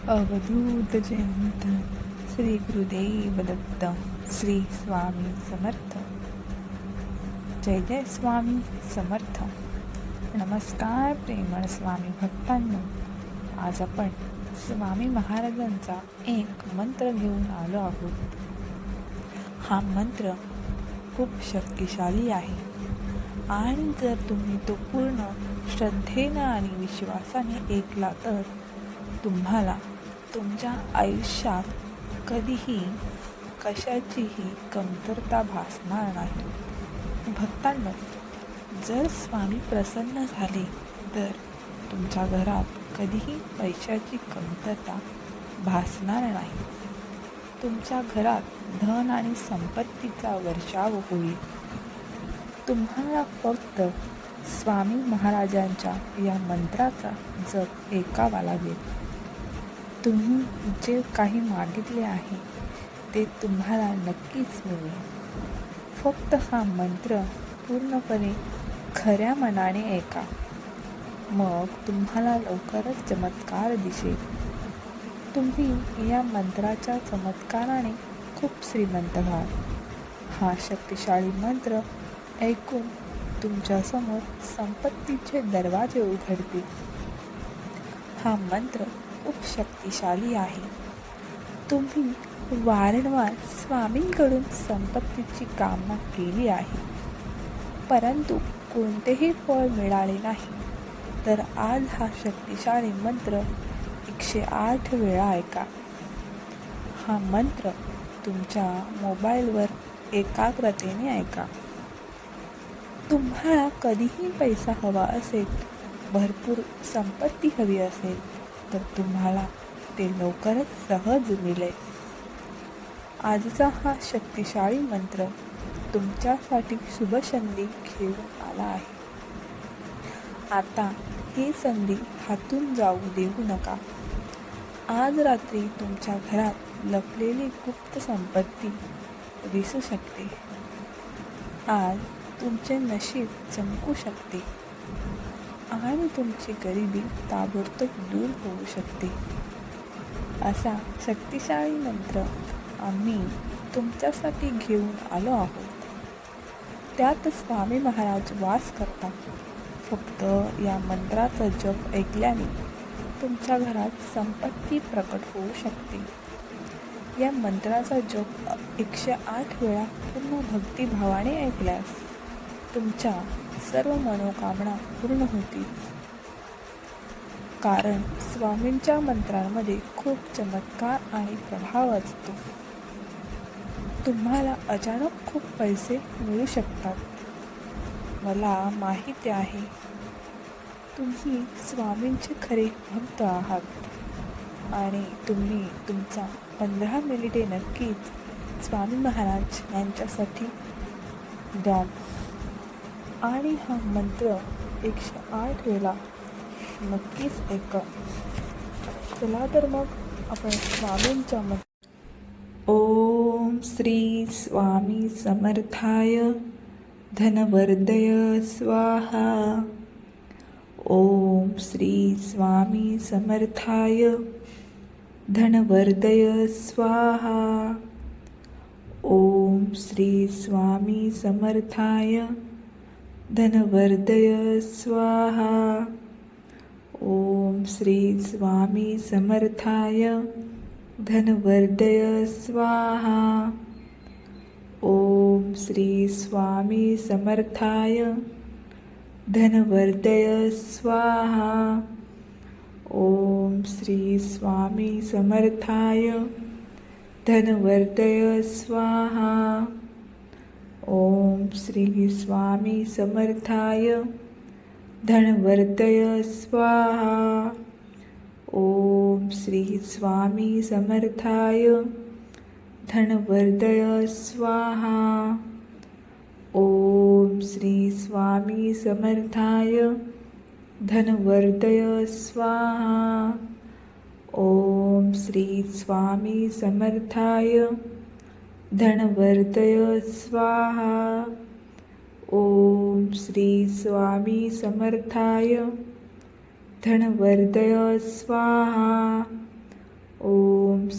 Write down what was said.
अवधूत जयंत श्री गुरुदेव दत्त श्री स्वामी समर्थ. जय जय स्वामी समर्थ. नमस्कार प्रेमळ स्वामी भक्तांनो. आज आपण स्वामी महाराजांचा एक मंत्र घेऊन आलो आहोत. हा मंत्र खूप शक्तिशाली आहे आणि जर तुम्ही तो पूर्ण श्रद्धेनं आणि विश्वासाने ऐकला तर तुम्हाला तुमच्या आयुष्यात कधीही कशाचीही कमतरता भासणार नाही. भक्तांनो, जर स्वामी प्रसन्न झाले तर तुमच्या घरात कधीही पैशाची कमतरता भासणार नाही. तुमच्या घरात धन आणि संपत्तीचा वर्षाव होईल. तुम्हाला फक्त स्वामी महाराजांच्या या मंत्राचा जप ऐकावा लागेल. तुम्ही जे काही मागितले आहे ते तुम्हाला नक्कीच मिळेल. फक्त हा मंत्र पूर्णपणे खऱ्या मनाने ऐका, मग तुम्हाला लवकरच चमत्कार दिसेल. तुम्ही या मंत्राच्या चमत्काराने खूप श्रीमंत व्हाल. हा शक्तिशाली मंत्र ऐकून तुमच्यासमोर संपत्तीचे दरवाजे उघडतील. हा मंत्र खूप शक्तिशाली आहे. तुम्ही वारंवार स्वामींकडून संपत्तीची कामना केली आहे, परंतु कोणतेही फळ मिळाले नाही. तर आज हा शक्तिशाली मंत्र 108 वेळा ऐका. हा मंत्र तुमच्या मोबाईलवर एकाग्रतेने ऐका. तुम्हाला कधीही पैसा हवा असेल, भरपूर संपत्ती हवी असेल तर तुम्हाला ते लवकरच सहज मिळेल. आजचा हा शक्तिशाली मंत्र तुमच्यासाठी शुभ संधी घेऊन आला आहे. आता ही संधी हातून जाऊ देऊ नका. आज रात्री तुमच्या घरात लपलेली गुप्त संपत्ती दिसू शकते. आज तुमचे नशीब चमकू शकते आणि तुमची गरिबी ताबडतोब दूर होऊ शकते. असा शक्तिशाली मंत्र आम्ही तुमच्यासाठी घेऊन आलो आहोत. त्यात स्वामी महाराज वास करतात. फक्त या मंत्राचा जप ऐकल्याने तुमच्या घरात संपत्ती प्रकट होऊ शकते. या मंत्राचा जप 108 वेळा पूर्ण भक्तिभावाने ऐकल्यास तुमच्या सर्व मनोकामना पूर्ण होतील. कारण स्वामींच्या मंत्रांमध्ये खूप चमत्कार आणि प्रभाव असतो. तुम्हाला अचानक खूप पैसे मिळू शकतात. मला माहिती आहे तुम्ही स्वामींचे खरे भक्त आहात आणि तुम्ही तुमचा 15 मिनिटे नक्कीच स्वामी महाराज यांच्यासाठी द्या आणि हा मंत्र 108 वेळा नक्कीच ऐका. चला तर मग आपण स्वामींच्या ओम श्री स्वामी समर्थाय धनवर्धय स्वाहा. ओम श्री स्वामी समर्थाय धनवर्धय स्वाहा. ओम श्री स्वामी समर्थाय धनवर्धय स्वाहा. ओम श्री स्वामी समर्थाय धनवर्धय स्वाहा. ओम श्री स्वामी समर्थाय धनवर्धय स्वाहा. ओम श्री स्वामी समर्थाय धनवर्धय स्वाहा. ओम श्री स्वामी समर्थाय धनवर्धय स्वाहा. ओम श्री स्वामी समर्थाय धनवर्धय स्वाहा. ओम श्री स्वामी समर्थाय धनवर्धय स्वाहा. ओम श्री स्वामी समर्थाय धनवर्धय स्वाहा. ओम श्री स्वामी समर्थाय धनवर्धय स्वाहा.